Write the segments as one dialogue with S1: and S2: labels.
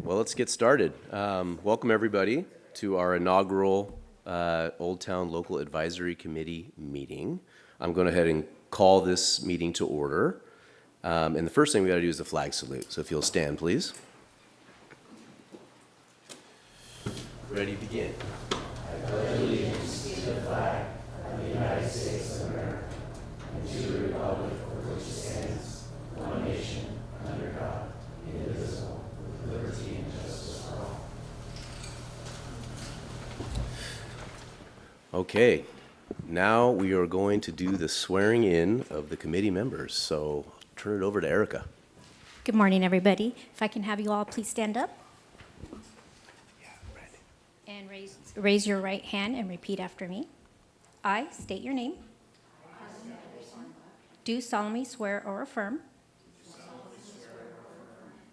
S1: Well, let's get started. Welcome, everybody, to our inaugural Old Town Local Advisory Committee meeting. I'm going to go ahead and call this meeting to order. And the first thing we got to do is the flag salute. So if you'll stand, please. Ready to begin. I pledge allegiance to the flag of the United States of America and to the republic for which it stands, one nation, under God, indivisible, with liberty and justice for all. Okay, now we are going to do the swearing in of the committee members. So I'll turn it over to Erica.
S2: Good morning, everybody. If I can have you all please stand up. And raise your right hand and repeat after me. I state your name. Do solemnly swear or affirm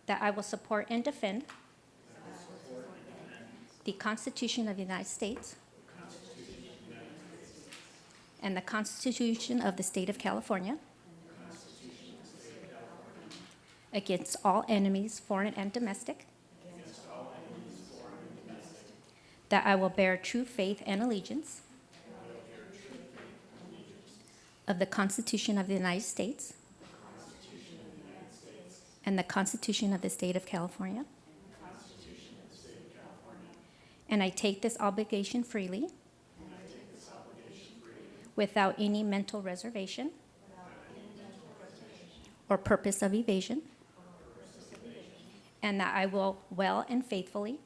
S2: that I will support and defend the Constitution of the United States and the Constitution of the State of California against all enemies, foreign and domestic, that I will bear true faith and allegiance of the Constitution of the United States and the Constitution of the State of California. And I take this obligation freely without any mental reservation or purpose of evasion, and that I will well and faithfully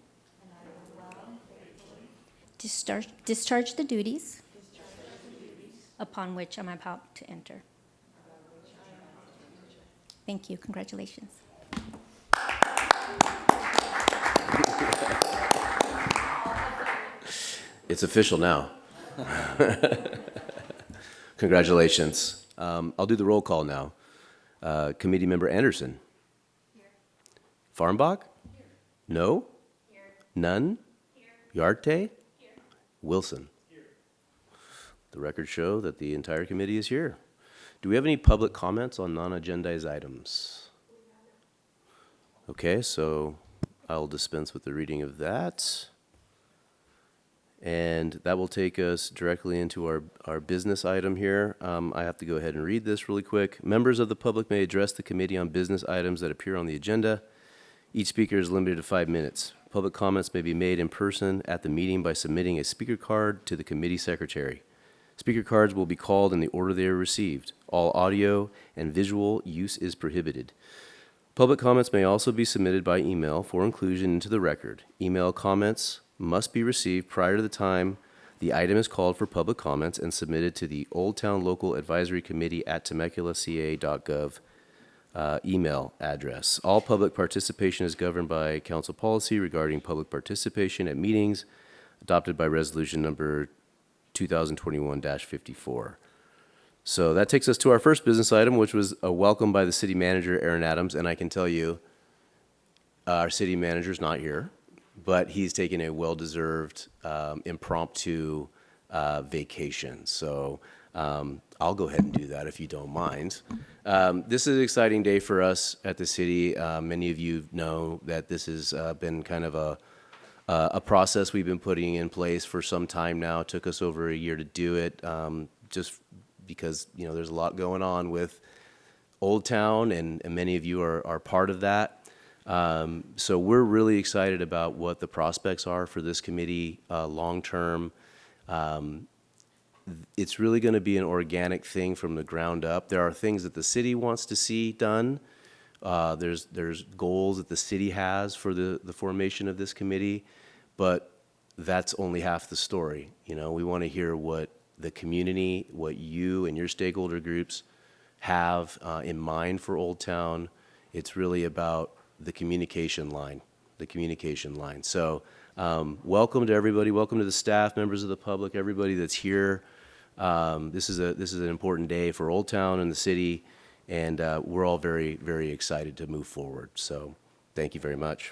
S2: discharge the duties upon which I'm about to enter. Thank you. Congratulations.
S1: It's official now. Congratulations. I'll do the roll call now. Committee member Anderson. Here. Farmbach? Here. No? Here. None? Here. Yarte? Here. Wilson? Here. The records show that the entire committee is here. Do we have any public comments on non-agendized items? Okay, so I'll dispense with the reading of that. And that will take us directly into our business item here. I have to go ahead and read this really quick. Members of the public may address the committee on business items that appear on the agenda. Each speaker is limited to 5 minutes. Public comments may be made in person at the meeting by submitting a speaker card to the committee secretary. Speaker cards will be called in the order they are received. All audio and visual use is prohibited. Public comments may also be submitted by email for inclusion into the record. Email comments must be received prior to the time the item is called for public comments and submitted to the Old Town Local Advisory Committee at temeculaca.gov email address. All public participation is governed by council policy regarding public participation at meetings adopted by resolution number 2021-54. So that takes us to our first business item, which was a welcome by the city manager, Aaron Adams. And I can tell you, our city manager's not here, but he's taking a well-deserved impromptu vacation. So I'll go ahead and do that if you don't mind. This is an exciting day for us at the city. Many of you know that this has been kind of a process we've been putting in place for some time now. It took us over a year to do it, just because there's a lot going on with Old Town, and many of you are part of that. So we're really excited about what the prospects are for this committee long-term. It's really going to be an organic thing from the ground up. There are things that the city wants to see done. There's goals that the city has for the formation of this committee, but that's only half the story. We want to hear what the community, what you and your stakeholder groups have in mind for Old Town. It's really about the communication line. So welcome to everybody. Welcome to the staff, members of the public, everybody that's here. This is an important day for Old Town and the city, and we're all very, very excited to move forward. So thank you very much.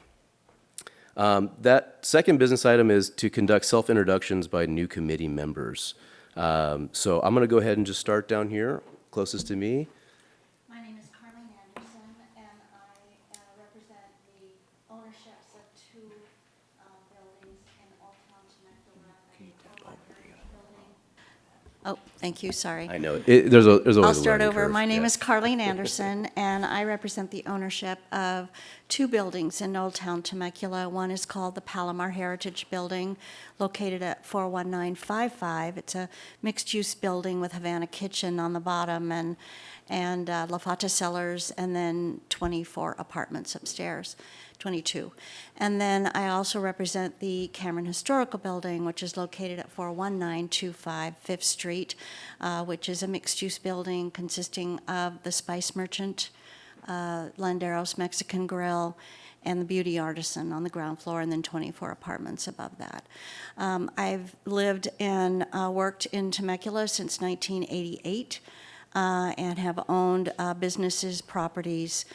S1: That second business item is to conduct self-introductions by new committee members. So I'm going to go ahead and just start down here, closest to me.
S3: My name is Carleen Anderson, and I represent the ownership the two buildings in Old Town Temecula. Oh, thank you, sorry.
S1: I know, there's always a
S3: I'll start
S1: learning
S3: over.
S1: curve,
S3: My name
S1: yeah.
S3: is Carlene Anderson, and I represent the ownership of two buildings in Old Town Temecula. One is called the Palomar Heritage Building, located at 41955. It's a mixed-use building with Havana Kitchen on the bottom and La Fata Cellars, and then 24 apartments upstairs, 22. And then I also represent the Cameron Historical Building, which is located at 41925 Fifth Street, which is a mixed-use building consisting of the Spice Merchant, Landeros Mexican Grill, and the Beauty Artisan on the ground floor, and then 24 apartments above that. I've lived and worked in Temecula since 1988, and have owned businesses, properties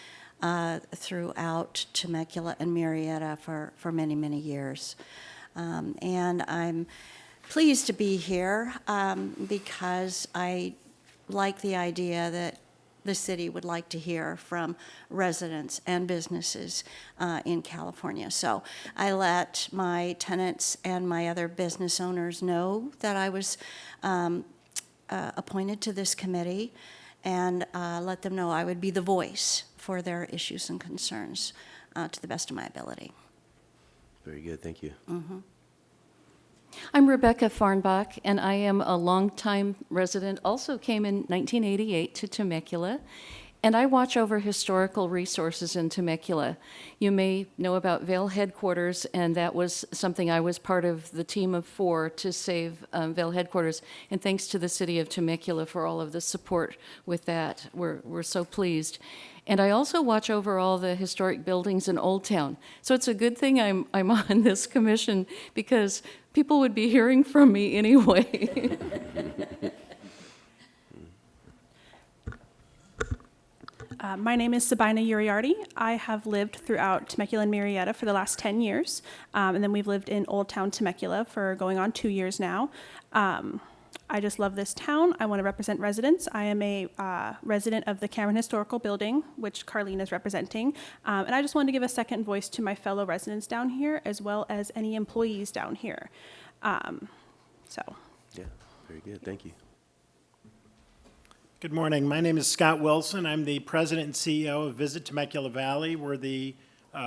S3: throughout Temecula and Murrieta for many, many years. And I'm pleased to be here because I like the idea that the city would like to hear from residents and businesses in California. So I let my tenants and my other business owners know that I was appointed to this committee, and let them know I would be the voice for their issues and concerns to the best of my ability.
S1: Very good, thank you.
S4: I'm Rebecca Farnbach, and I am a longtime resident, also came in 1988 to Temecula, and I watch over historical resources in Temecula. You may know about Vail headquarters, and that was something I was part of the team of 4 to save Vail headquarters, and thanks to the city of Temecula for all of the support with that. We're so pleased. And I also watch over all the historic buildings in Old Town. So it's a good thing I'm on this commission, because people would be hearing from me anyway.
S5: My name is Sabina Uriarty. I have lived throughout Temecula and Murrieta for the last 10 years, and then we've lived in Old Town Temecula for going on 2 years now. I just love this town. I want to represent residents. I am a resident of the Cameron Historical Building, which Carlene is representing, and I just wanted to give a second voice to my fellow residents down here, as well as any employees down here. So.
S1: Yeah, very good, thank you.
S6: Good morning. My name is Scott Wilson. I'm the president and CEO of Visit Temecula Valley. We're the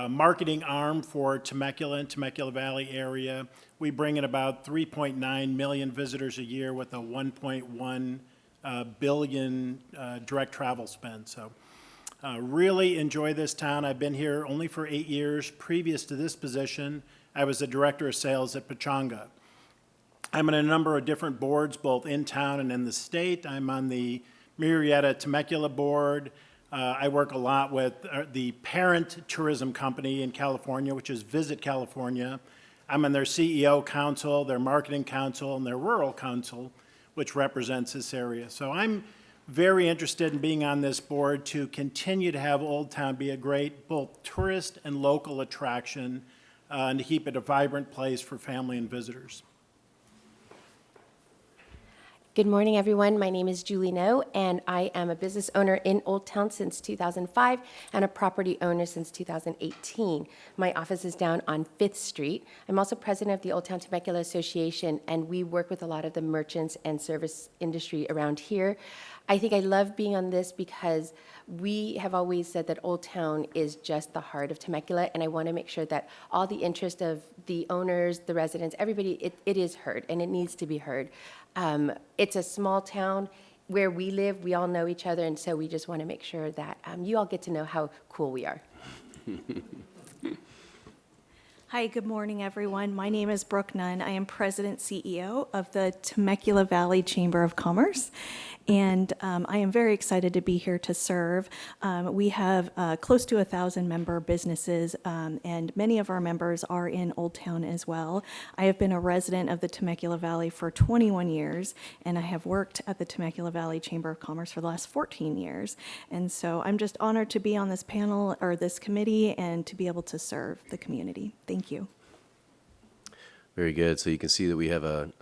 S6: marketing arm for Temecula and Temecula Valley area. We bring in about 3.9 million visitors a year with a 1.1 billion direct travel spend. So really enjoy this town. I've been here only for 8 years. Previous to this position, I was the director of sales at Pechanga. I'm on a number of different boards, both in town and in the state. I'm on the Murrieta Temecula board. I work a lot with the parent tourism company in California, which is Visit California. I'm on their CEO council, their marketing council, and their rural council, which represents this area. So I'm very interested in being on this board to continue to have Old Town be a great both tourist and local attraction, and to keep it a vibrant place for family and visitors.
S7: Good morning, everyone. My name is Julie No, and I am a business owner in Old Town since 2005 and a property owner since 2018. My office is down on 5th Street. I'm also president of the Old Town Temecula Association, and we work with a lot of the merchants and service industry around here. I think I love being on this because we have always said that Old Town is just the heart of Temecula, and I want to make sure that all the interest of the owners, the residents, everybody, it is heard, and it needs to be heard. It's a small town. Where we live, we all know each other, and so we just want to make sure that you all get to know how cool we are.
S8: Hi, good morning, everyone. My name is Brooke Nunn. I am President CEO of the Temecula Valley Chamber of Commerce, and I am very excited to be here to serve. We have close to 1,000 member businesses, and many of our members are in Old Town as well. I have been a resident of the Temecula Valley for 21 years, and I have worked at the Temecula Valley Chamber of Commerce for the last 14 years. And so I'm just honored to be on this panel or this committee and to be able to serve the community. Thank you.
S1: Very good. So you can see that we have a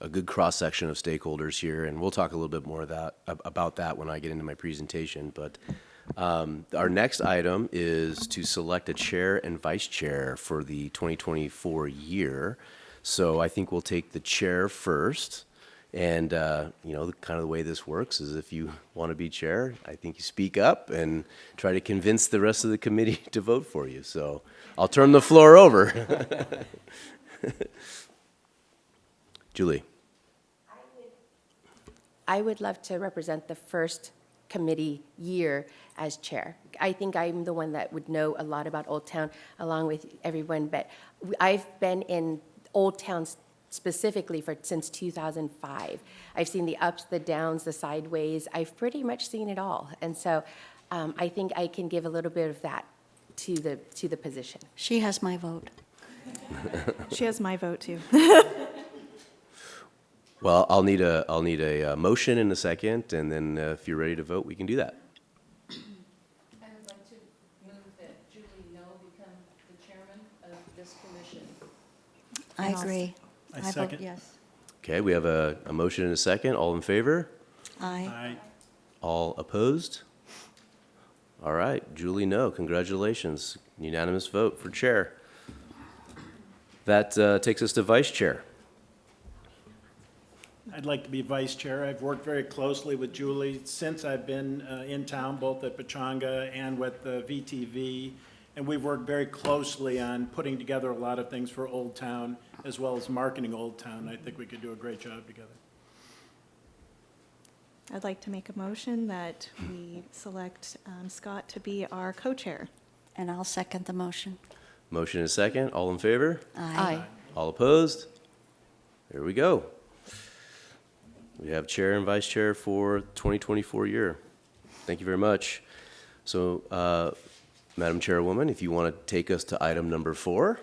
S1: good cross-section of stakeholders here, and we'll talk a little bit more about that when I get into my presentation. But Our next item is to select a chair and vice chair for the 2024 year. So I think we'll take the chair first. And, kind of the way this works is if you want to be chair, I think you speak up and try to convince the rest of the committee to vote for you. So I'll turn the floor over. Julie.
S7: I would love to represent the first committee year as chair. I think I'm the one that would know a lot about Old Town along with everyone, but I've been in Old Town specifically since 2005. I've seen the ups, the downs, the sideways. I've pretty much seen it all. And so I think I can give a little bit of that to the position.
S3: She has my vote.
S8: She has my vote, too.
S1: Well, I'll need a motion in a second, and then if you're ready to vote, we can do that.
S4: I would like to move that Julie No become the chairman of this commission.
S3: I
S8: And I'll-
S3: agree.
S6: I
S3: vote
S6: second.
S3: yes.
S1: Okay, we have a motion and a second. All in favor?
S3: Aye.
S6: Aye.
S1: All opposed? All right, Julie, no. Congratulations. Unanimous vote for chair. That takes us to vice chair.
S6: I'd like to be vice chair. I've worked very closely with Julie since I've been in town, both at Pechanga and with the VTV. And we've worked very closely on putting together a lot of things for Old Town, as well as marketing Old Town. I think we could do a great job together.
S8: I'd like to make a motion that we select Scott to be our co-chair.
S3: And I'll second the motion.
S1: Motion and a second. All in favor?
S3: Aye.
S1: All opposed? There we go. We have chair and vice chair for 2024 year. Thank you very much. So, Madam Chairwoman, if you want to take us to item number 4.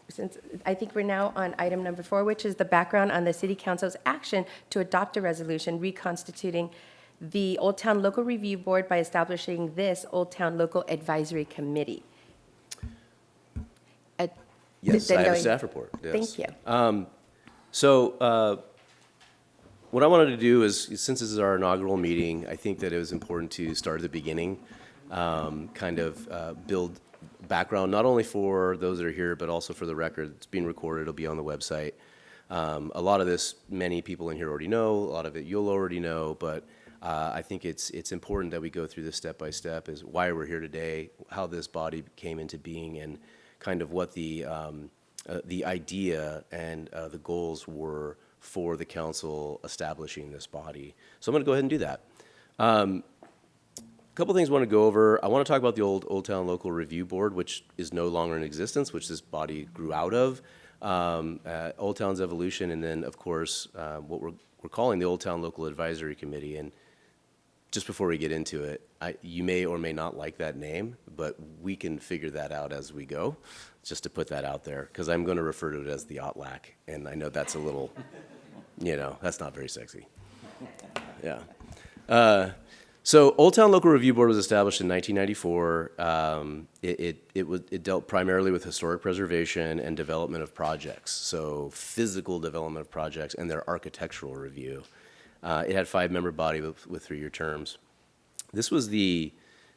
S7: Since I think we're now on item number 4, which is the background on the City Council's action to adopt a resolution reconstituting the Old Town Local Review Board by establishing this Old Town Local Advisory Committee.
S1: Yes,
S7: Then
S1: I have a
S7: going-
S1: staff report. Yes.
S7: Thank you.
S1: So what I wanted to do is, since this is our inaugural meeting, I think that it was important to start at the beginning, build background, not only for those that are here, but also for the record. It's being recorded, it'll be on the website. A lot of this, many people in here already know, a lot of it you'll already know, but I think it's important that we go through this step by step, is why we're here today, how this body came into being, and kind of what the idea and the goals were for the council establishing this body. So I'm going to go ahead and do that. A couple things I want to go over. I want to talk about the Old Town Local Review Board, which is no longer in existence, which this body grew out of, Old Town's evolution, and then, of course, what we're calling the Old Town Local Advisory Committee. And just before we get into it, you may or may not like that name, but we can figure that out as we go, just to put that out there, because I'm going to refer to it as the OTLAC, and I know that's a little, that's not very sexy. Yeah. So Old Town Local Review Board was established in 1994. It dealt primarily with historic preservation and development of projects, so physical development of projects and their architectural review. It had 5-member body with 3-year terms. This was the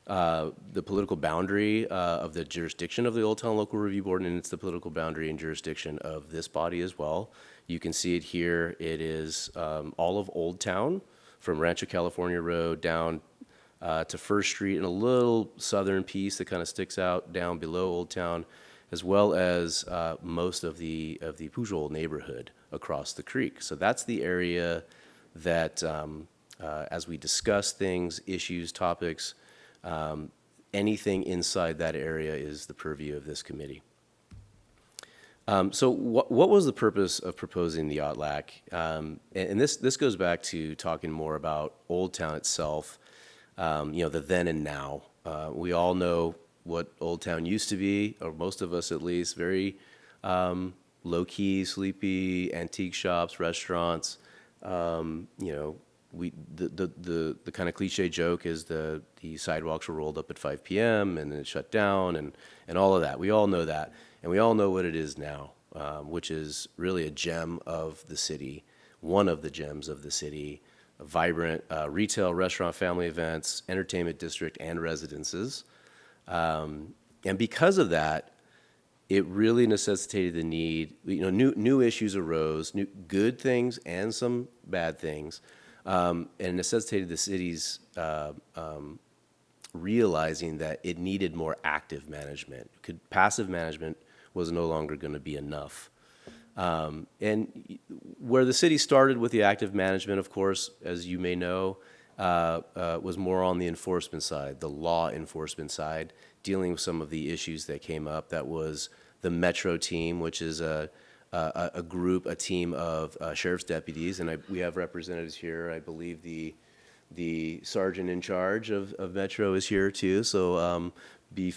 S1: political boundary of the jurisdiction of the Old Town Local Review Board, and it's the political boundary and jurisdiction of this body as well. You can see it here. It is all of Old Town, from Rancho California Road down to First Street, and a little southern piece that kind of sticks out down below Old Town, as well as most of the Pujol neighborhood across the creek. So that's the area that, as we discuss things, issues, topics, anything inside that area is the purview of this committee. So what was the purpose of proposing the OTLAC? And this goes back to talking more about Old Town itself, the then and now. We all know what Old Town used to be, or most of us at least, very low-key, sleepy, antique shops, restaurants. The kind of cliche joke is the sidewalks were rolled up at 5 p.m. and then it shut down, and all of that. We all know that. And we all know what it is now, which is really a gem of the city, one of the gems of the city, a vibrant retail, restaurant, family events, entertainment district, and residences. And because of that, it really necessitated the need, new issues arose, good things and some bad things, and necessitated the city's realizing that it needed more active management. Passive management was no longer going to be enough. And where the city started with the active management, of course, as you may know, was more on the enforcement side, the law enforcement side, dealing with some of the issues that came up. That was the Metro team, which is a team of sheriff's deputies, and we have representatives here. I believe the sergeant in charge of Metro is here too. So be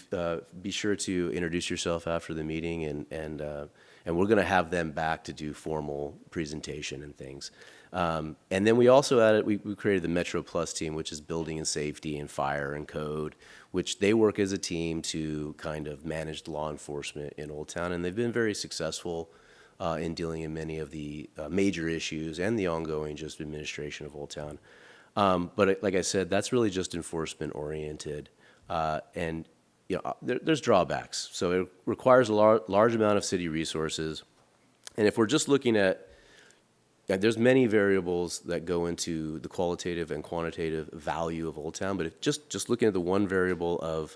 S1: sure to introduce yourself after the meeting, and we're going to have them back to do formal presentation and things. And then we also added, we created the Metro Plus team, which is building and safety and fire and code, which they work as a team to kind of manage law enforcement in Old Town. And they've been very successful in dealing in many of the major issues and the ongoing just administration of Old Town. But like I said, that's really just enforcement oriented. And there's drawbacks. So it requires a large amount of city resources. And if we're just looking at, there's many variables that go into the qualitative and quantitative value of Old Town, but if just looking at the one variable of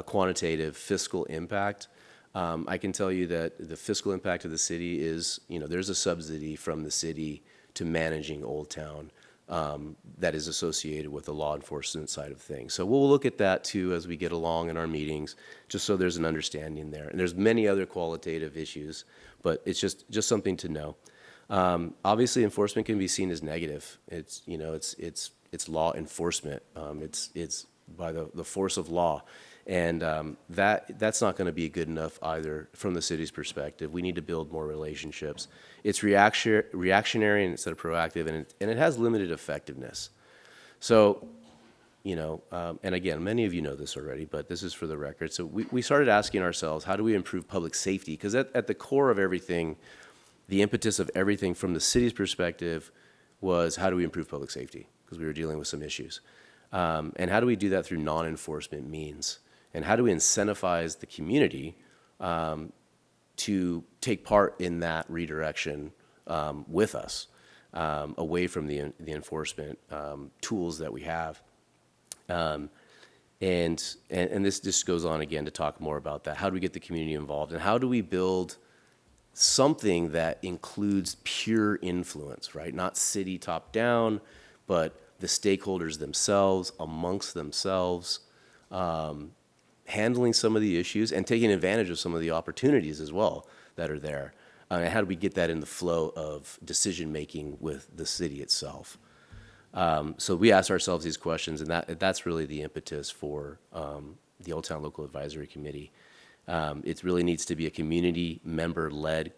S1: quantitative fiscal impact, I can tell you that the fiscal impact of the city is, there's a subsidy from the city to managing Old Town that is associated with the law enforcement side of things. So we'll look at that too as we get along in our meetings, just so there's an understanding there. And there's many other qualitative issues, but it's just something to know. Obviously, enforcement can be seen as negative. It's law enforcement. It's by the force of law, and that's not going to be good enough either from the city's perspective. We need to build more relationships. It's reactionary instead of proactive, and it has limited effectiveness. So, and again, many of you know this already, but this is for the record. So we started asking ourselves, how do we improve public safety? Because at the core of everything, the impetus of everything from the city's perspective was, how do we improve public safety? Because we were dealing with some issues. And how do we do that through non-enforcement means? And how do we incentivize the community to take part in that redirection with us, away from the enforcement tools that we have? And this just goes on again to talk more about that. How do we get the community involved? And how do we build something that includes pure influence, right? Not city top down, but the stakeholders themselves, amongst themselves, handling some of the issues and taking advantage of some of the opportunities as well that are there. And how do we get that in the flow of decision-making with the city itself? So we asked ourselves these questions, and that's really the impetus for the Old Town Local Advisory Committee. It really needs to be a community member-led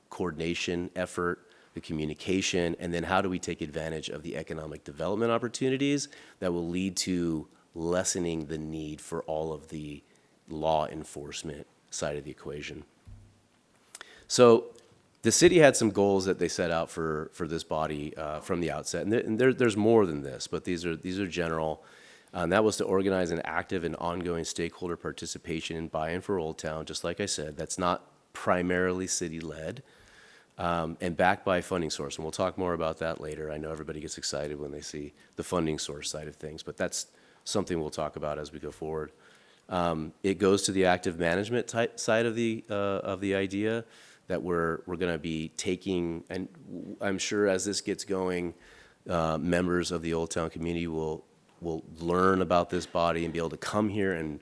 S1: coordination effort, the communication, and then how do we take advantage of the economic development opportunities that will lead to lessening the need for all of the law enforcement side of the equation. So the city had some goals that they set out for this body from the outset, and there's more than this, but these are general. And that was to organize an active and ongoing stakeholder participation and buy-in for Old Town. Just like I said, that's not primarily city-led, and backed by a funding source. And we'll talk more about that later. I know everybody gets excited when they see the funding source side of things, but that's something we'll talk about as we go forward. It goes to the active management side of the idea that we're going to be taking, and I'm sure as this gets going, members of the Old Town community will learn about this body and be able to come here and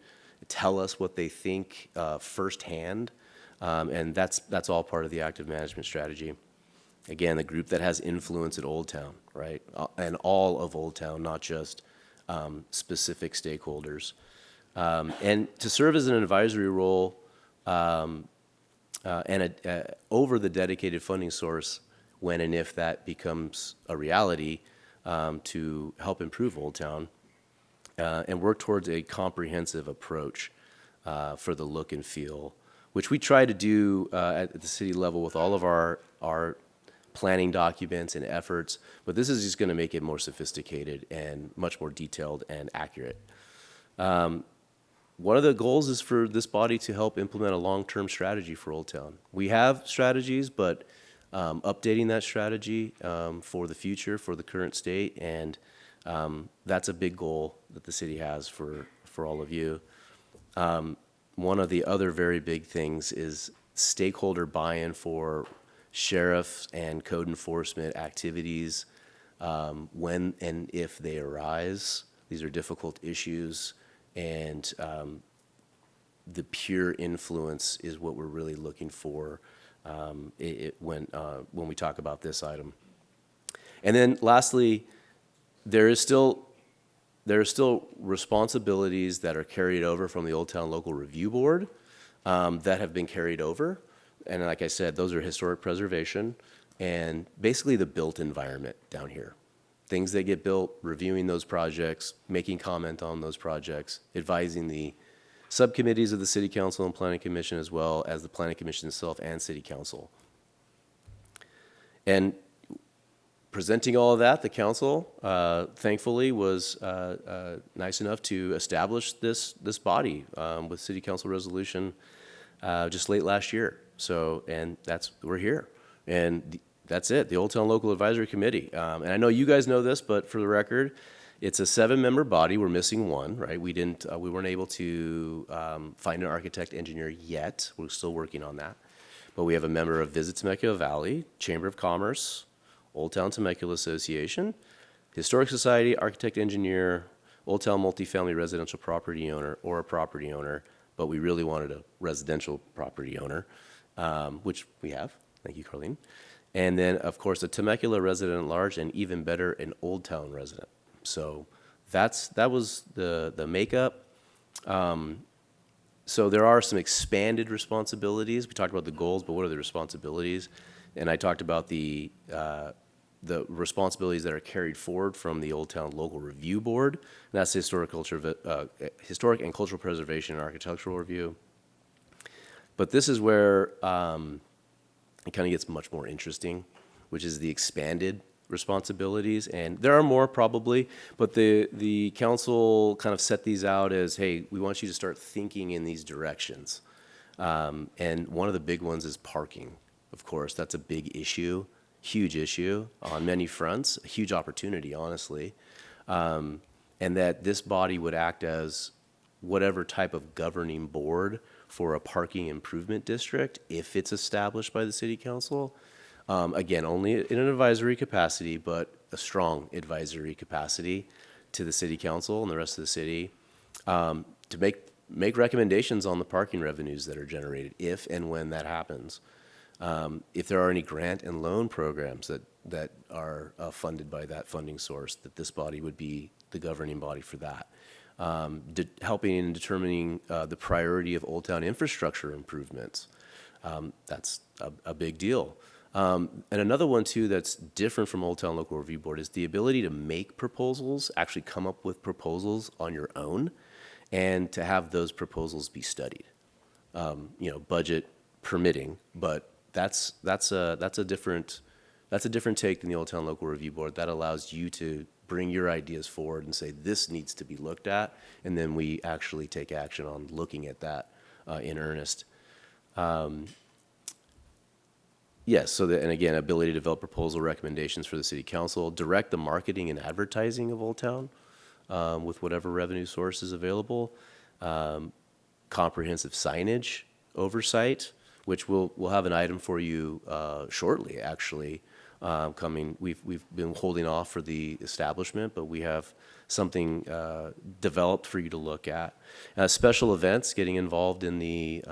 S1: tell us what they think firsthand, and that's all part of the active management strategy. Again, the group that has influence at Old Town, right, and all of Old Town, not just specific stakeholders, and to serve as an advisory role and over the dedicated funding source when and if that becomes a reality, to help improve Old Town and work towards a comprehensive approach for the look and feel, which we try to do at the city level with all of our planning documents and efforts, but this is just going to make it more sophisticated and much more detailed and accurate. One of the goals is for this body to help implement a long-term strategy for Old Town. We have strategies, but updating that strategy for the future, for the current state, and that's a big goal that the city has for all of you. One of the other very big things is stakeholder buy-in for sheriffs and code enforcement activities when and if they arise. These are difficult issues, and the pure influence is what we're really looking for when we talk about this item. And then lastly, there are still responsibilities that are carried over from the Old Town Local Review Board that have been carried over. And like I said, those are historic preservation and basically the built environment down here. Things that get built, reviewing those projects, making comment on those projects, advising the subcommittees of the City Council and Planning Commission, as well as the Planning Commission itself and City Council. And presenting all of that, the council, thankfully, was nice enough to establish this body with City Council resolution just late last year. So, and we're here. And that's it, the Old Town Local Advisory Committee. And I know you guys know this, but for the record, it's a 7-member body. We're missing one, right? We weren't able to find an architect engineer yet. We're still working on that. But we have a member of Visit Temecula Valley, Chamber of Commerce, Old Town Temecula Association, Historic Society, architect engineer, Old Town multifamily residential property owner, or a property owner, but we really wanted a residential property owner, which we have. Thank you, Carlene. And then, of course, a Temecula resident at large, and even better, an Old Town resident. So that was the makeup. So there are some expanded responsibilities. We talked about the goals, but what are the responsibilities? And I talked about the responsibilities that are carried forward from the Old Town Local Review Board. And that's the historic and cultural preservation and architectural review. But this is where it kind of gets much more interesting, which is the expanded responsibilities. And there are more probably, but the council kind of set these out as, hey, we want you to start thinking in these directions. And one of the big ones is parking. Of course, that's a big issue, huge issue on many fronts, a huge opportunity, honestly. And that this body would act as whatever type of governing board for a parking improvement district if it's established by the city council. Again, only in an advisory capacity, but a strong advisory capacity to the city council and the rest of the city to make recommendations on the parking revenues that are generated if and when that happens. If there are any grant and loan programs that are funded by that funding source, that this body would be the governing body for that. Helping in determining the priority of Old Town infrastructure improvements. That's a big deal. And another one, too, that's different from Old Town Local Review Board is the ability to make proposals, actually come up with proposals on your own, and to have those proposals be studied. Budget permitting, but that's a different take than the Old Town Local Review Board. That allows you to bring your ideas forward and say, this needs to be looked at, and then we actually take action on looking at that in earnest. Yes, so and again, ability to develop proposal recommendations for the city council, direct the marketing and advertising of Old Town with whatever revenue source is available, comprehensive signage oversight, which we'll have an item for you shortly, actually, coming. We've been holding off for the establishment, but we have something developed for you to look at. Special events, getting involved in the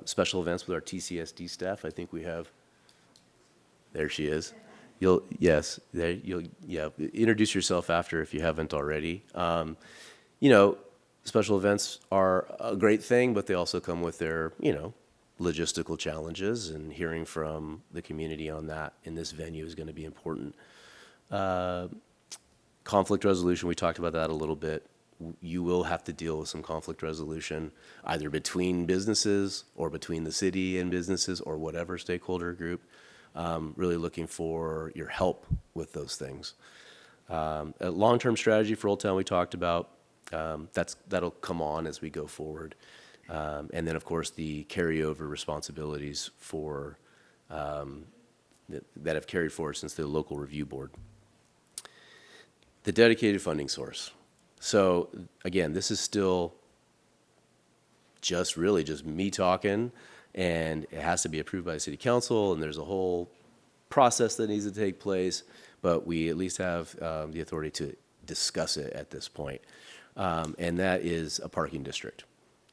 S1: special events with our TCSD staff. I think we have, there she is. Introduce yourself after if you haven't already. Special events are a great thing, but they also come with their, logistical challenges, and hearing from the community on that in this venue is going to be important. Conflict resolution, we talked about that a little bit. You will have to deal with some conflict resolution, either between businesses or between the city and businesses or whatever stakeholder group. really looking for your help with those things. A long-term strategy for Old Town we talked about. That'll come on as we go forward. And then, of course, the carryover responsibilities for that have carried forward since the local review board. The dedicated funding source. So again, this is still just me talking, and it has to be approved by the city council, and there's a whole process that needs to take place, but we at least have the authority to discuss it at this point. And that is a parking district,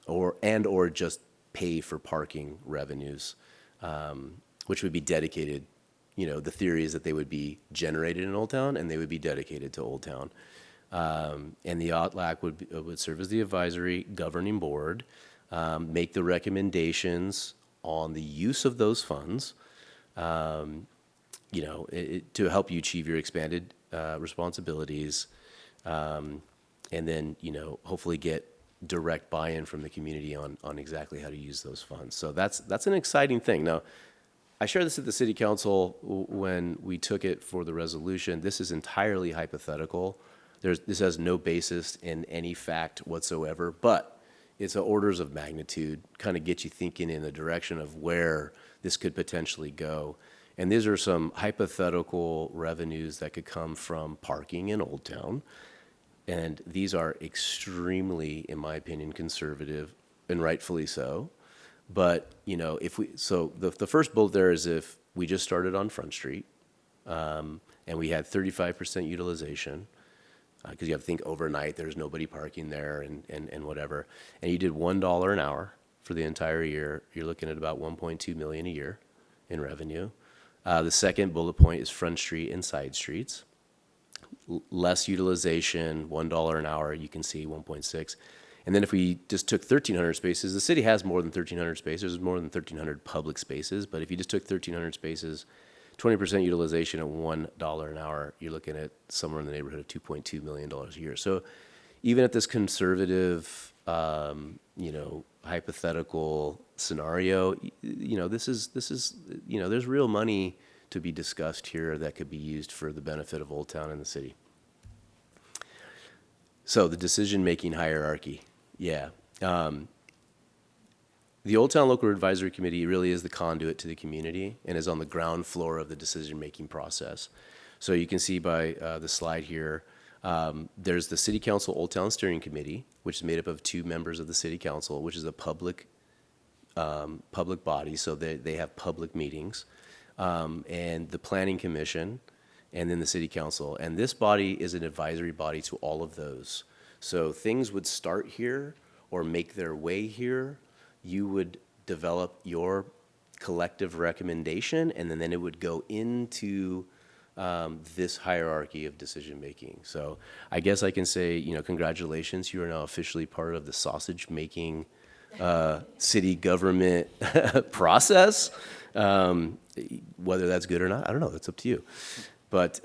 S1: or just pay for parking revenues, which would be dedicated. The theory is that they would be generated in Old Town and they would be dedicated to Old Town. And the OTLAC would serve as the advisory governing board, make the recommendations on the use of those funds, to help you achieve your expanded responsibilities, and then, hopefully get direct buy-in from the community on exactly how to use those funds. So that's an exciting thing. Now, I shared this at the city council when we took it for the resolution. This is entirely hypothetical. This has no basis in any fact whatsoever, but it's a orders of magnitude, kind of get you thinking in the direction of where this could potentially go. And these are some hypothetical revenues that could come from parking in Old Town. And these are extremely, in my opinion, conservative, and rightfully so. But, the first bullet there is if we just started on Front Street, and we had 35% utilization, because you have to think overnight, there's nobody parking there and whatever, and you did $1 an hour for the entire year, you're looking at about $1.2 million a year in revenue. The second bullet point is Front Street and side streets. Less utilization, $1 an hour, you can see 1.6. And then if we just took 1,300 spaces, the city has more than 1,300 spaces, there's more than 1,300 public spaces, but if you just took 1,300 spaces, 20% utilization at $1 an hour, you're looking at somewhere in the neighborhood of $2.2 million a year. So even at this conservative, hypothetical scenario, this is there's real money to be discussed here that could be used for the benefit of Old Town and the city. So the decision-making hierarchy, yeah. The Old Town Local Advisory Committee really is the conduit to the community and is on the ground floor of the decision-making process. So you can see by the slide here, there's the City Council Old Town Steering Committee, which is made up of 2 members of the City Council, which is a public body, so they have public meetings, and the Planning Commission, and then the City Council. And this body is an advisory body to all of those. So things would start here or make their way here. You would develop your collective recommendation, and then it would go into this hierarchy of decision-making. So I guess I can say, congratulations, you are now officially part of the sausage-making city government process. Whether that's good or not, I don't know, it's up to you. But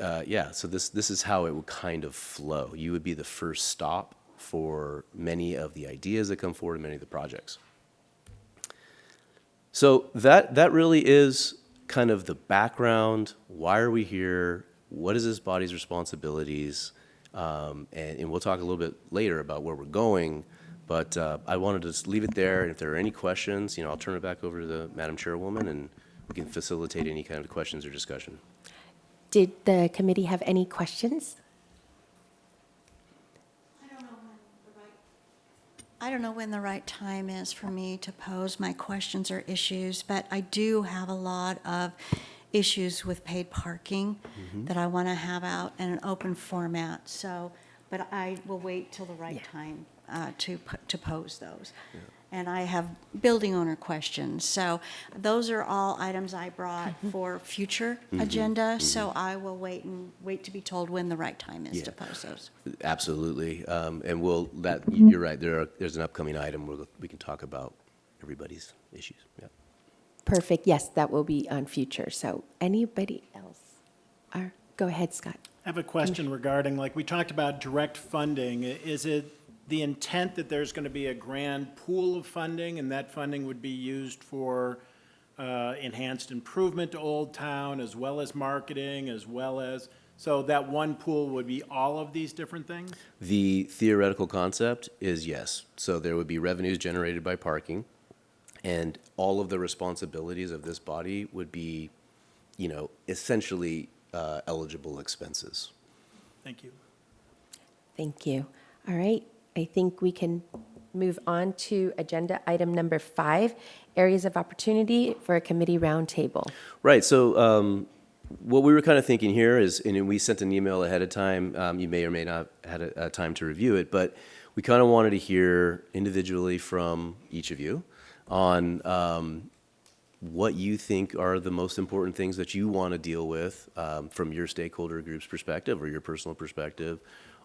S1: so this is how it would kind of flow. You would be the first stop for many of the ideas that come forward, many of the projects. So that really is kind of the background. Why are we here? What is this body's responsibilities? And we'll talk a little bit later about where we're going. But I wanted to just leave it there. And if there are any questions, I'll turn it back over to the Madam Chairwoman, and we can facilitate any kind of questions or discussion.
S7: Did the committee have any questions?
S3: I don't know when the right time is for me to pose my questions or issues, but I do have a lot of issues with paid parking that I want to have out in an open format. So, but I will wait till the right time to pose those. Yeah. And I have building owner questions. So those are all items I brought for future agenda. So I will wait to be told when the right time is to pose those.
S1: Absolutely. And you're right, there's an upcoming item where we can talk about everybody's issues. Yeah.
S7: Perfect. Yes, that will be on future. So anybody else? Go ahead, Scott.
S6: I have a question regarding, we talked about direct funding. Is it the intent that there's going to be a grand pool of funding, and that funding would be used for enhanced improvement to Old Town, as well as marketing, as well as, so that one pool would be all of these different things?
S1: The theoretical concept is yes. So there would be revenues generated by parking, and all of the responsibilities of this body would be, essentially eligible expenses.
S6: Thank you.
S7: Thank you. All right, I think we can move on to agenda item number 5, areas of opportunity for a committee roundtable.
S1: Right. So what we were kind of thinking here is, and we sent an email ahead of time. You may or may not have had a time to review it, but we kind of wanted to hear individually from each of you on what you think are the most important things that you want to deal with from your stakeholder group's perspective or your personal perspective,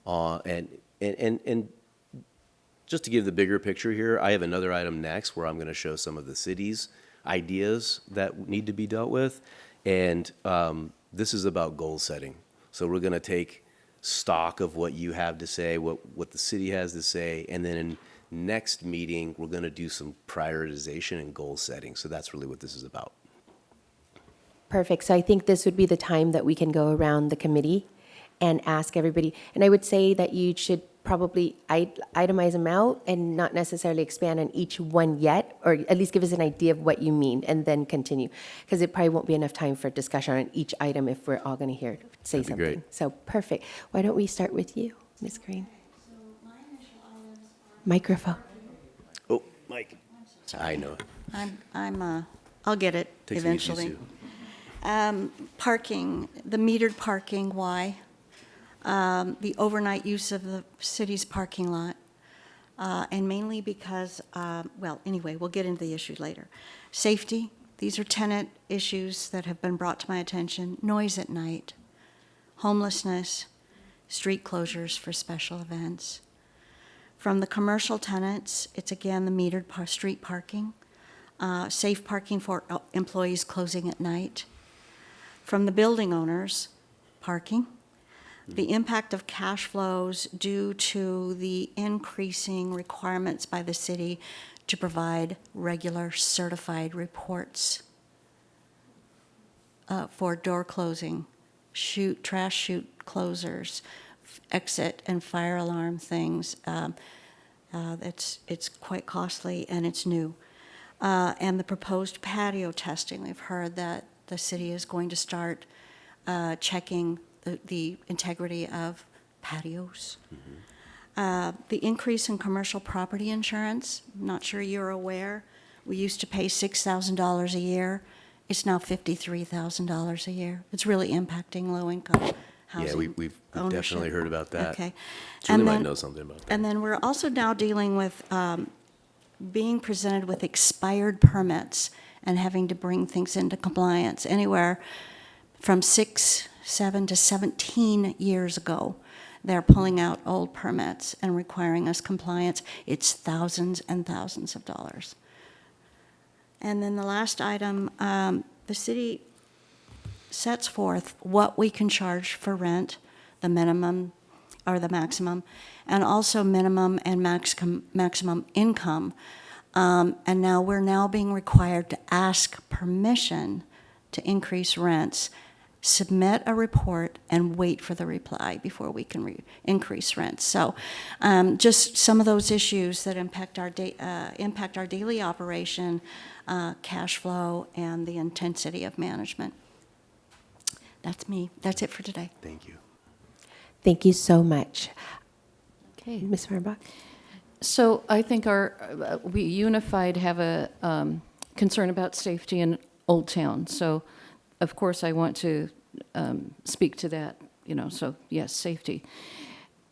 S1: and just to give the bigger picture here, I have another item next where I'm going to show some of the city's ideas that need to be dealt with. And this is about goal setting. So we're going to take stock of what you have to say, what the city has to say, and then in next meeting, we're going to do some prioritization and goal setting. So that's really what this is about.
S7: Perfect. So I think this would be the time that we can go around the committee and ask everybody. And I would say that you should probably itemize them out and not necessarily expand on each one yet, or at least give us an idea of what you mean and then continue. Because it probably won't be enough time for discussion on each item if we're all going to say
S1: That'd be
S7: something.
S1: great.
S7: So perfect. Why don't we start with you, Ms. Green? Microphone.
S1: Oh, Mike. I know it.
S3: I'll get it
S1: Takes me to
S3: eventually.
S1: Sue.
S3: Parking, the metered parking, why? The overnight use of the city's parking lot, and mainly because, anyway, we'll get into the issue later. Safety, these are tenant issues that have been brought to my attention. Noise at night, homelessness, street closures for special events. From the commercial tenants, it's again the metered street parking, safe parking for employees closing at night. From the building owners, parking. The impact of cash flows due to the increasing requirements by the city to provide regular certified reports for door closing, trash chute closers, exit and fire alarm things. It's quite costly and it's new. And the proposed patio testing, we've heard that the city is going to start checking the integrity of patios. The increase in commercial property insurance, I'm not sure you're aware, we used to pay $6,000 a year. It's now $53,000 a year. It's really impacting low-income housing.
S1: Yeah, we've
S3: ownership.
S1: definitely heard about that.
S3: Okay.
S1: Julie
S3: And
S1: might
S3: then-
S1: know something about that.
S3: And then we're also now dealing with being presented with expired permits and having to bring things into compliance anywhere from 6, 7 to 17 years ago. They're pulling out old permits and requiring us compliance. It's thousands and thousands of dollars. And then the last item, the city sets forth what we can charge for rent, the minimum or the maximum, and also minimum and maximum income. And now we're being required to ask permission to increase rents, submit a report, and wait for the reply before we can increase rents. So just some of those issues that impact our daily operation, cash flow, and the intensity of management. That's me. That's it for today.
S1: Thank you.
S7: Thank you so much.
S4: Okay.
S7: Ms. Fahrenbach?
S4: So I think we unified have a concern about safety in Old Town. So, of course, I want to speak to that, so yes, safety.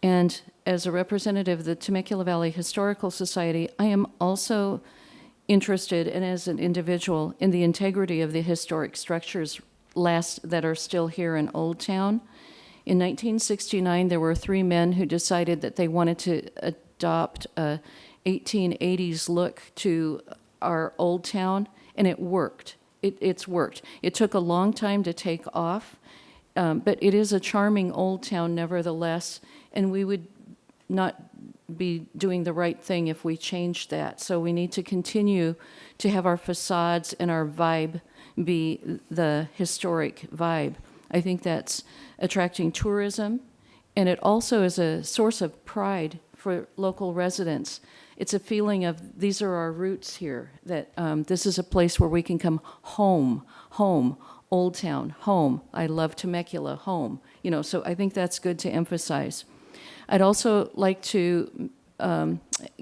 S4: And as a representative of the Temecula Valley Historical Society, I am also interested, and as an individual, in the integrity of the historic structures that are still here in Old Town. In 1969, there were 3 men who decided that they wanted to adopt a 1880s look to our Old Town, and it worked. It's worked. It took a long time to take off, but it is a charming Old Town nevertheless, and we would not be doing the right thing if we change that. So we need to continue to have our facades and our vibe be the historic vibe. I think that's attracting tourism, and it also is a source of pride for local residents. It's a feeling of these are our roots here, that this is a place where we can come home, home, Old Town, home. I love Temecula, home. You know, so I think that's good to emphasize. I'd also like to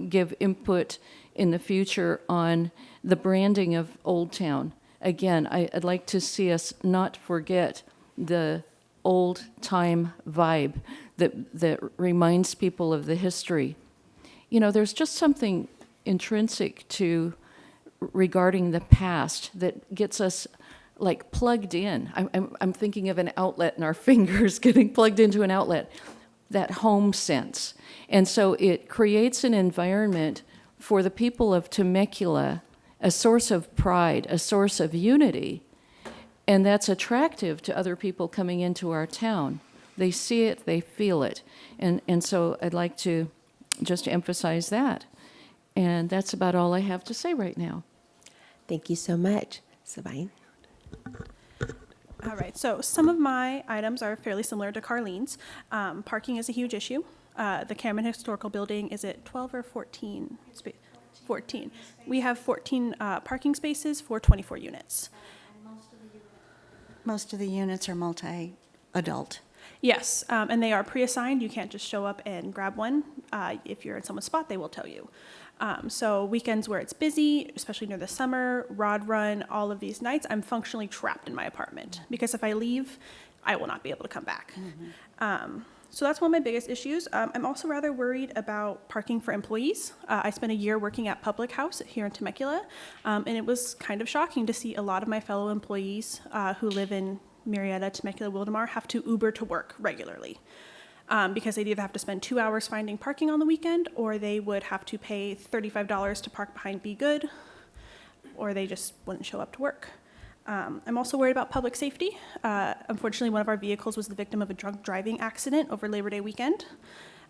S4: give input in the future on the branding of Old Town. Again, I'd like to see us not forget the old time vibe that reminds people of the history. You know, there's just something intrinsic to regarding the past that gets us like plugged in. I'm thinking of an outlet and our fingers getting plugged into an outlet, that home sense. And so it creates an environment for the people of Temecula, a source of pride, a source of unity, and that's attractive to other people coming into our town. They see it, they feel it. And so I'd like to just emphasize that. And that's about all I have to say right now.
S7: Thank you so much, Sabine.
S5: All right, so some of my items are fairly similar to Carlene's. Parking is a huge issue. The Cameron Historical Building, is it 12 or 14? 14. We have 14 parking spaces for 24 units.
S3: Most of the units are multi-adult.
S5: Yes, and they are pre-assigned. You can't just show up and grab one. If you're in someone's spot, they will tell you. So weekends where it's busy, especially near the summer, Rod Run, all of these nights, I'm functionally trapped in my apartment because if I leave, I will not be able to come back. So that's one of my biggest issues. I'm also rather worried about parking for employees. I spent a year working at Public House here in Temecula, and it was kind of shocking to see a lot of my fellow employees who live in Murrieta, Temecula, Wildomar have to Uber to work regularly. Because they'd either have to spend 2 hours finding parking on the weekend, or they would have to pay $35 to park behind Be Good, or they just wouldn't show up to work. I'm also worried about public safety. Unfortunately, one of our vehicles was the victim of a drunk driving accident over Labor Day weekend.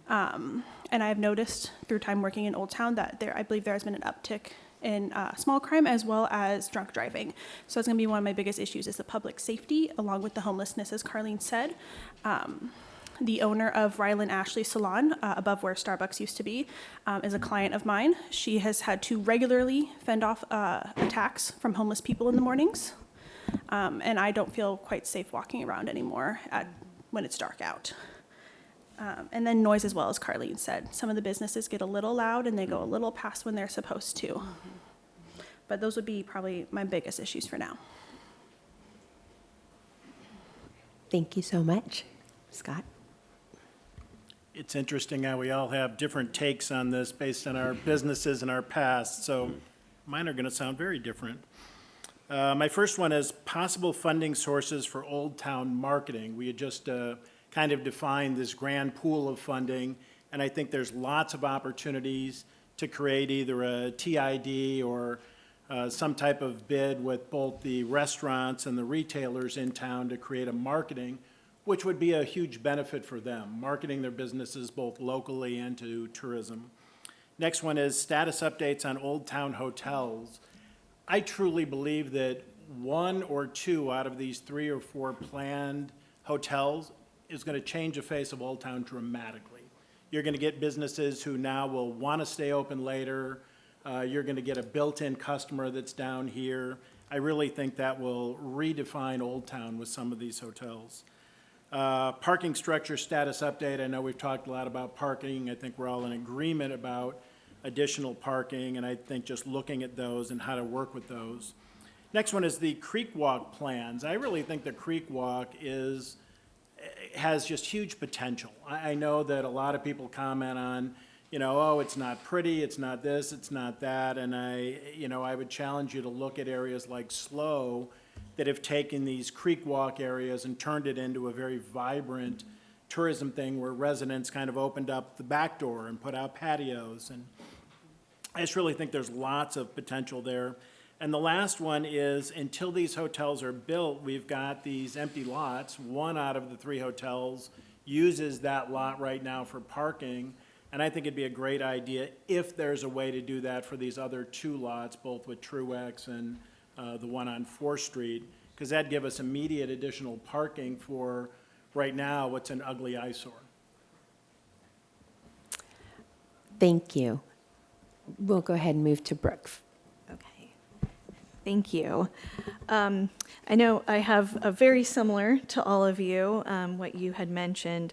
S5: And I've noticed through time working in Old Town that I believe there has been an uptick in small crime as well as drunk driving. So it's going to be one of my biggest issues is the public safety, along with the homelessness, as Carlene said. The owner of Ryland Ashley Salon, above where Starbucks used to be, is a client of mine. She has had to regularly fend off attacks from homeless people in the mornings. And I don't feel quite safe walking around anymore when it's dark out. And then noise as well, as Carlene said. Some of the businesses get a little loud and they go a little past when they're supposed to. But those would be probably my biggest issues for now.
S7: Thank you so much. Scott?
S6: It's interesting how we all have different takes on this based on our businesses and our past, so mine are going to sound very different. My first one is possible funding sources for Old Town marketing. We had just kind of defined this grand pool of funding, and I think there's lots of opportunities to create either a TID or some type of bid with both the restaurants and the retailers in town to create a marketing, which would be a huge benefit for them, marketing their businesses both locally and to tourism. Next one is status updates on Old Town hotels. I truly believe that one or two out of these 3 or 4 planned hotels is going to change the face of Old Town dramatically. You're going to get businesses who now will want to stay open later. You're going to get a built-in customer that's down here. I really think that will redefine Old Town with some of these hotels. Parking structure status update. I know we've talked a lot about parking. I think we're all in agreement about additional parking, and I think just looking at those and how to work with those. Next one is the Creek Walk plans. I really think the Creek Walk has just huge potential. I know that a lot of people comment on, oh, it's not pretty, it's not this, it's not that, and I would challenge you to look at areas like SLO that have taken these Creek Walk areas and turned it into a very vibrant tourism thing where residents kind of opened up the back door and put out patios. And I just really think there's lots of potential there. And the last one is, until these hotels are built, we've got these empty lots. 1 out of the 3 hotels uses that lot right now for parking. And I think it'd be a great idea if there's a way to do that for these other 2 lots, both with Truex and the one on 4th Street, because that'd give us immediate additional parking for, right now, what's an ugly eyesore.
S7: Thank you. We'll go ahead and move to Brooke.
S8: Okay, thank you. I know I have a very similar to all of you, what you had mentioned.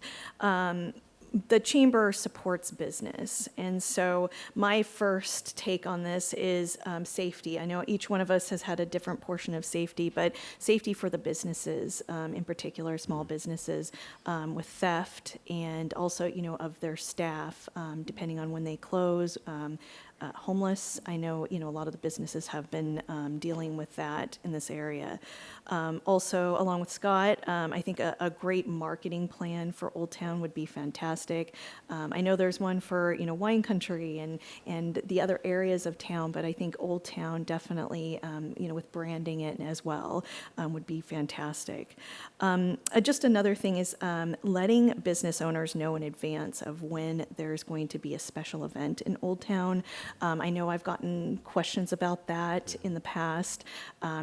S8: The chamber supports business, and so my first take on this is safety. I know each one of us has had a different portion of safety, but safety for the businesses, in particular, small businesses, with theft, and also, of their staff, depending on when they close. Homeless, I know, a lot of the businesses have been dealing with that in this area. Also, along with Scott, I think a great marketing plan for Old Town would be fantastic. I know there's one for, wine country and the other areas of town, but I think Old Town definitely, with branding it as well, would be fantastic. Just another thing is letting business owners know in advance of when there's going to be a special event in Old Town. I know I've gotten questions about that in the past,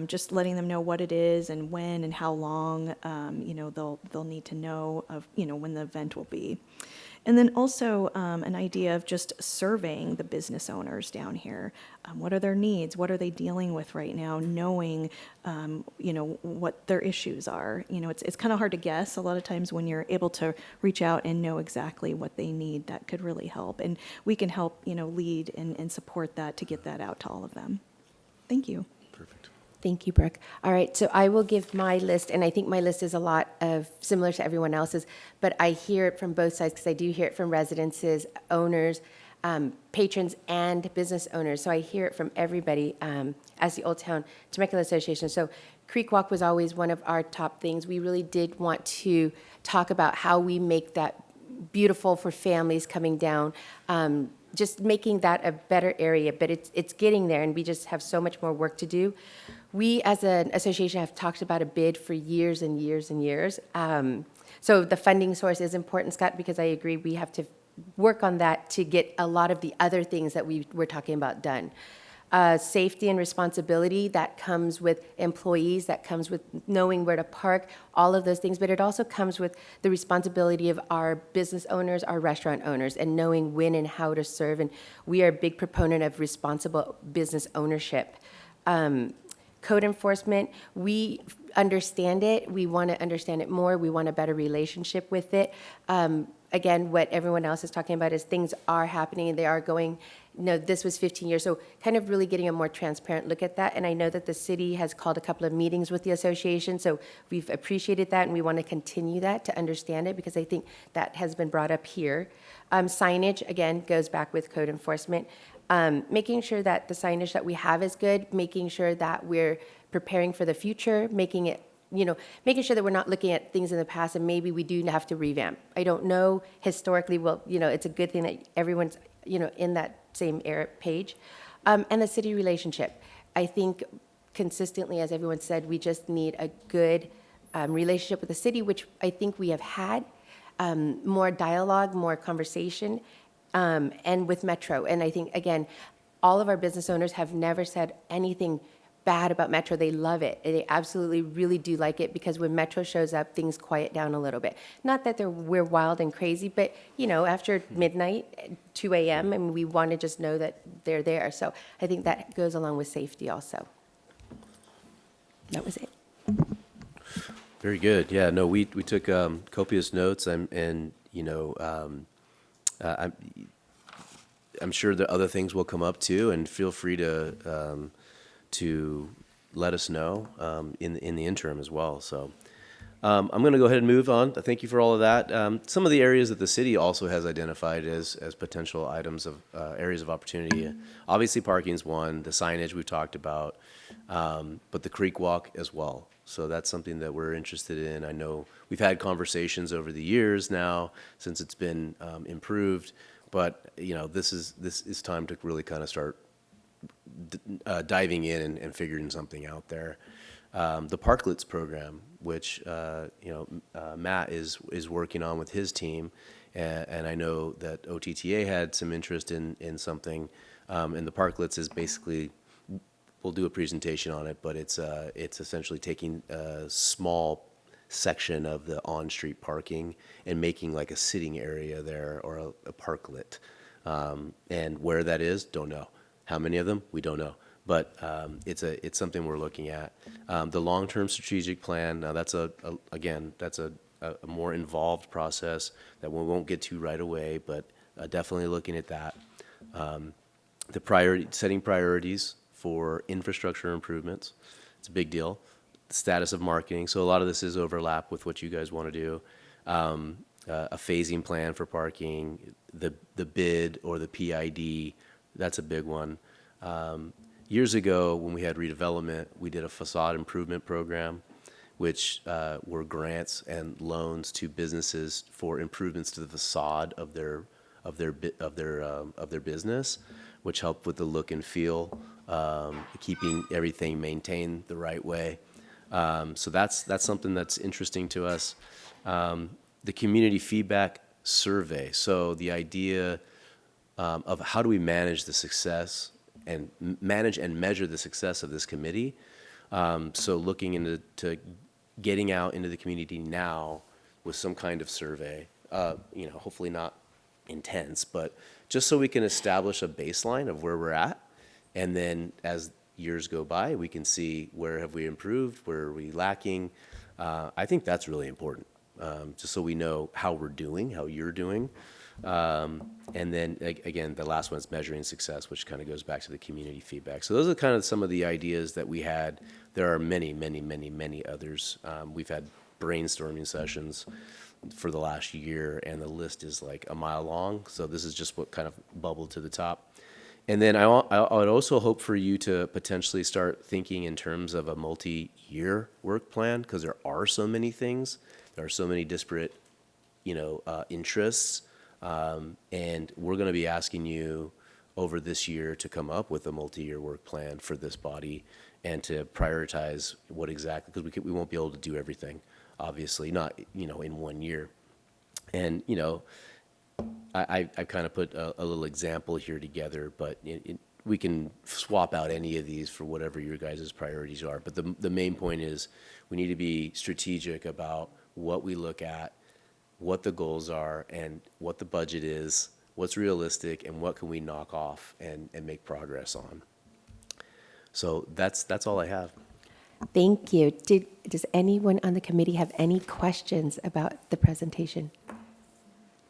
S8: just letting them know what it is and when and how long, they'll need to know of, when the event will be. And then also an idea of just serving the business owners down here. What are their needs? What are they dealing with right now? Knowing, what their issues are. It's kind of hard to guess a lot of times when you're able to reach out and know exactly what they need. That could really help. And we can help, lead and support that to get that out to all of them. Thank you.
S1: Perfect.
S7: Thank you, Brooke. All right, so I will give my list, and I think my list is a lot of similar to everyone else's, but I hear it from both sides because I do hear it from residences, owners, patrons, and business owners. So I hear it from everybody as the Old Town Temecula Association. So Creek Walk was always one of our top things. We really did want to talk about how we make that beautiful for families coming down. Just making that a better area, but it's getting there, and we just have so much more work to do. We, as an association, have talked about a bid for years and years and years. So the funding source is important, Scott, because I agree we have to work on that to get a lot of the other things that we were talking about done. Safety and responsibility, that comes with employees, that comes with knowing where to park, all of those things, but it also comes with the responsibility of our business owners, our restaurant owners, and knowing when and how to serve, and we are a big proponent of responsible business ownership. Code enforcement, we understand it, we want to understand it more, we want a better relationship with it. Again, what everyone else is talking about is things are happening and they are going, this was 15 years, so kind of really getting a more transparent look at that. And I know that the city has called a couple of meetings with the association, so we've appreciated that and we want to continue that to understand it because I think that has been brought up here. Signage, again, goes back with code enforcement. Making sure that the signage that we have is good, making sure that we're preparing for the future, making sure that we're not looking at things in the past and maybe we do have to revamp. I don't know historically, well, it's a good thing that everyone's, in that same page. And the city relationship. I think consistently, as everyone said, we just need a good relationship with the city, which I think we have had, more dialogue, more conversation, and with Metro. And I think, again, all of our business owners have never said anything bad about Metro. They love it. They absolutely really do like it because when Metro shows up, things quiet down a little bit. Not that we're wild and crazy, but, after midnight, 2 a.m., and we want to just know that they're there. So I think that goes along with safety also. That was it.
S1: Very good. Yeah, no, we took copious notes, and I'm sure that other things will come up too, and feel free to let us know in the interim as well. So I'm going to go ahead and move on. Thank you for all of that. Some of the areas that the city also has identified as potential items of areas of opportunity. Obviously, parking is one. The signage we've talked about, but the Creek Walk as well. So that's something that we're interested in. I know we've had conversations over the years now since it's been improved, but this is time to really kind of start diving in and figuring something out there. The Parklets program, which Matt is working on with his team, And I know that OTTA had some interest in something. And the parklets is basically, we'll do a presentation on it, but it's essentially taking a small section of the on-street parking and making like a sitting area there, or a parklet. And where that is, don't know. How many of them? We don't know. But it's something we're looking at. The long-term strategic plan, now that's a more involved process that we won't get to right away, but definitely looking at that. Setting priorities for infrastructure improvements, it's a big deal. The status of marketing, so a lot of this is overlap with what you guys want to do. A phasing plan for parking, the bid or the PID, that's a big one. Years ago, when we had redevelopment, we did a facade improvement program, which were grants and loans to businesses for improvements to the facade of their business, which helped with the look and feel, keeping everything maintained the right way. So that's something that's interesting to us. The community feedback survey. So the idea of how do we manage the success and manage and measure the success of this committee. So looking into getting out into the community now with some kind of survey, hopefully not intense, but just so we can establish a baseline of where we're at. And then as years go by, we can see where have we improved, where are we lacking. I think that's really important, just so we know how we're doing, how you're doing. And then again, the last one is measuring success, which kind of goes back to the community feedback. So those are kind of some of the ideas that we had. There are many, many, many, many others. We've had brainstorming sessions for the last year, and the list is like a mile long. So this is just what kind of bubbled to the top. And then I would also hope for you to potentially start thinking in terms of a multi-year work plan, because there are so many things. There are so many disparate, interests. And we're going to be asking you over this year to come up with a multi-year work plan for this body and to prioritize what exactly, because we won't be able to do everything, obviously, not, in 1 year. And, I kind of put a little example here together, but we can swap out any of these for whatever your guys' priorities are. But the main point is we need to be strategic about what we look at, what the goals are, and what the budget is, what's realistic, and what can we knock off and make progress on. So that's all I have.
S7: Thank you. Does anyone on the committee have any questions about the presentation?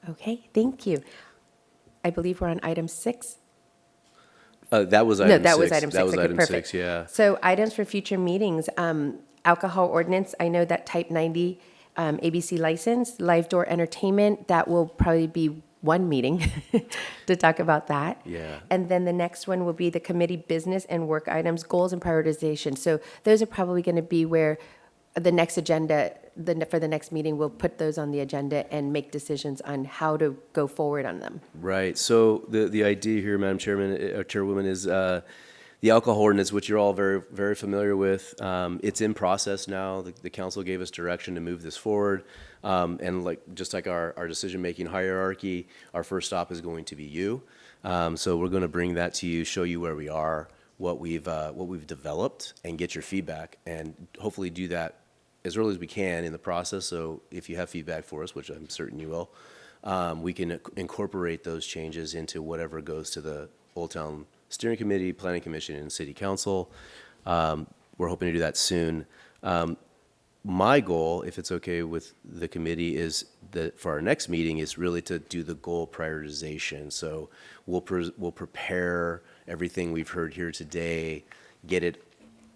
S7: Okay, thank you. I believe we're on item 6.
S1: That was item 6.
S7: No, that was item 6.
S1: That was
S7: Okay,
S1: item
S7: perfect.
S1: 6, yeah.
S7: So items for future meetings, alcohol ordinance, I know that type 90 ABC license, live door entertainment, that will probably be one meeting to talk about that.
S1: Yeah.
S7: And then the next one will be the committee business and work items, goals and prioritization. So those are probably going to be where the next agenda, for the next meeting, we'll put those on the agenda and make decisions on how to go forward on them.
S1: Right. So the idea here, Madam Chairwoman, is the alcohol ordinance, which you're all very, very familiar with. It's in process now. The council gave us direction to move this forward. And just like our decision-making hierarchy, our first stop is going to be you. So we're going to bring that to you, show you where we are, what we've developed, and get your feedback, and hopefully do that as early as we can in the process. So if you have feedback for us, which I'm certain you will, we can incorporate those changes into whatever goes to the Old Town Steering Committee, Planning Commission, and City Council. We're hoping to do that soon. My goal, if it's okay with the committee, is that for our next meeting is really to do the goal prioritization. So we'll prepare everything we've heard here today, get it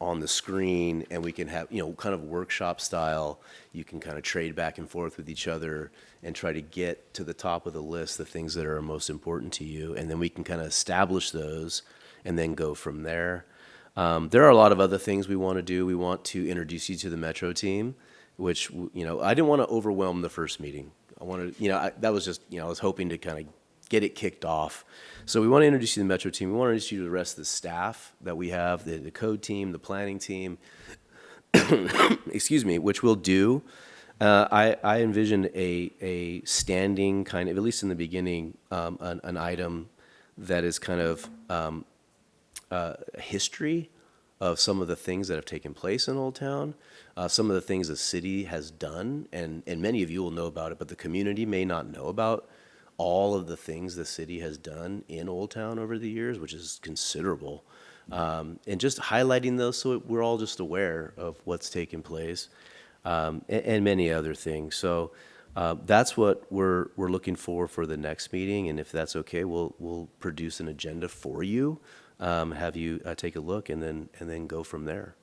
S1: on the screen, and we can have, kind of workshop style. You can kind of trade back and forth with each other and try to get to the top of the list, the things that are most important to you. And then we can kind of establish those and then go from there. There are a lot of other things we want to do. We want to introduce you to the Metro team, which, I didn't want to overwhelm the first meeting. I wanted, that was just, I was hoping to kind of get it kicked off. So we want to introduce you to the Metro team. We want to introduce you to the rest of the staff that we have, the code team, the planning team, excuse me, which we'll do. I envision a standing kind of, at least in the beginning, an item that is kind of a history of some of the things that have taken place in Old Town, some of the things the city has done, and many of you will know about it, but the community may not know about all of the things the city has done in Old Town over the years, which is considerable. And just highlighting those so we're all just aware of what's taken place, and many other things. So that's what we're looking for the next meeting, and if that's okay, we'll produce an agenda for you, have you take a look, and then go from there.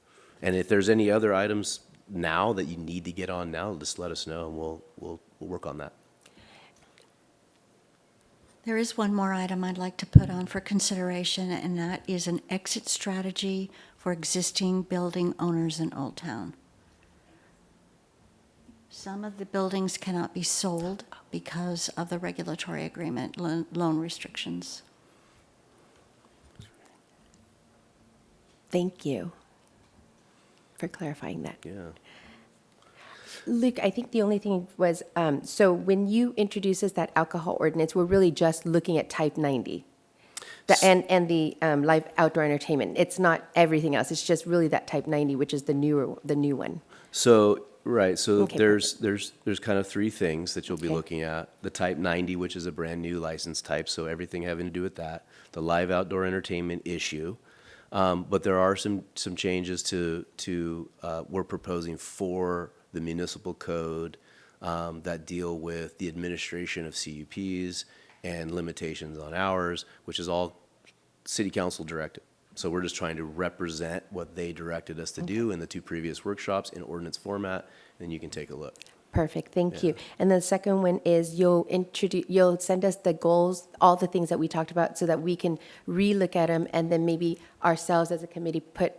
S1: And if there's any other items now that you need to get on now, just let us know, and we'll work on that.
S3: There is one more item I'd like to put on for consideration, and that is an exit strategy for existing building owners in Old Town. Some of the buildings cannot be sold because of the regulatory agreement, loan restrictions.
S7: Thank you for clarifying that.
S1: Yeah.
S7: Luke, I think the only thing was, so when you introduce us that alcohol ordinance, we're really just looking at type 90. And the live outdoor entertainment. It's not everything else. It's just really that type 90, which is the new one.
S1: So, right, so
S7: Okay,
S1: there's kind of three things that you'll be
S7: Okay.
S1: looking at. The type 90, which is a brand-new license type, so everything having to do with that. The live outdoor entertainment issue. But there are some changes to we're proposing for the municipal code that deal with the administration of CUPs and limitations on hours, which is all city council directed. So we're just trying to represent what they directed us to do in the two previous workshops in ordinance format, and you can take a look.
S7: Perfect, thank you. And the second one is you'll send us the goals, all the things that we talked about, so that we can re-look at them, and then maybe ourselves as a committee put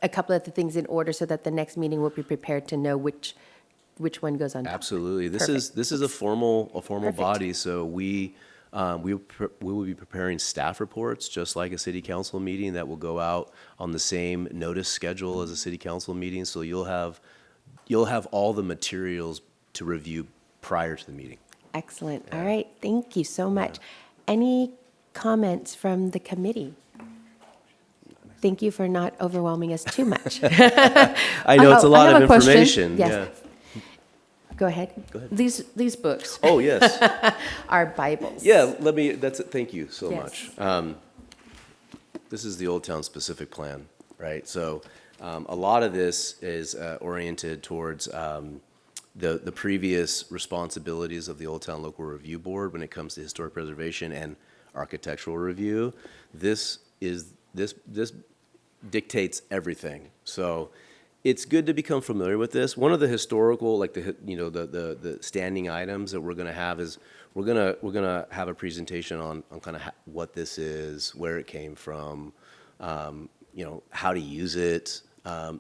S7: a couple of the things in order so that the next meeting will be prepared to know which one goes on top.
S1: Absolutely. This
S7: Perfect.
S1: is a formal
S7: Perfect.
S1: body, so we will be preparing staff reports, just like a city council meeting, that will go out on the same notice schedule as a city council meeting. So you'll have all the materials to review prior to the meeting.
S7: Excellent, all right, thank you so much. Any comments from the committee? Thank you for not overwhelming us too much.
S1: I know it's a
S4: I
S1: lot
S4: have
S1: of
S4: a question.
S1: information.
S7: Yes.
S1: Yeah.
S7: Go ahead.
S4: These books.
S1: Oh, yes.
S7: Our Bibles.
S1: Yeah, that's it. Thank you so
S7: Yes.
S1: much. This is the Old Town specific plan, right? So a lot of this is oriented towards the previous responsibilities of the Old Town Local Review Board when it comes to historic preservation and architectural review. This dictates everything. So it's good to become familiar with this. One of the historical, like the standing items that we're going to have is we're gonna have a presentation on kind of what this is, where it came from, how to use it,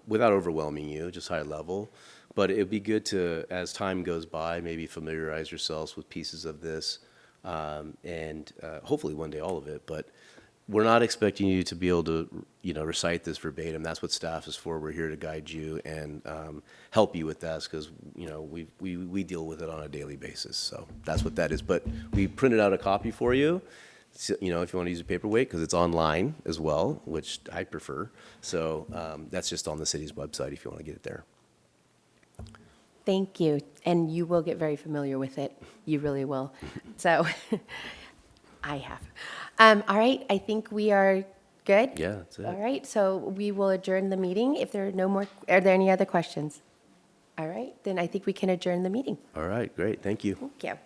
S1: without overwhelming you, just high level. But it'd be good to, as time goes by, maybe familiarize yourselves with pieces of this, and hopefully one day all of it. But we're not expecting you to be able to, recite this verbatim. That's what staff is for. We're here to guide you and help you with that, because we deal with it on a daily basis. So that's what that is. But we printed out a copy for you. So, if you want to use a paperweight, because it's online as well, which I prefer. So that's just on the city's website if you want to get it there.
S7: Thank you, and you will get very familiar with it. You really will. So, I have. All right, I think we are good.
S1: Yeah, that's it.
S7: All right, so we will adjourn the meeting. If there are no more, are there any other questions? All right, then I think we can adjourn the meeting.
S1: All right, great. Thank you.
S7: Thank you.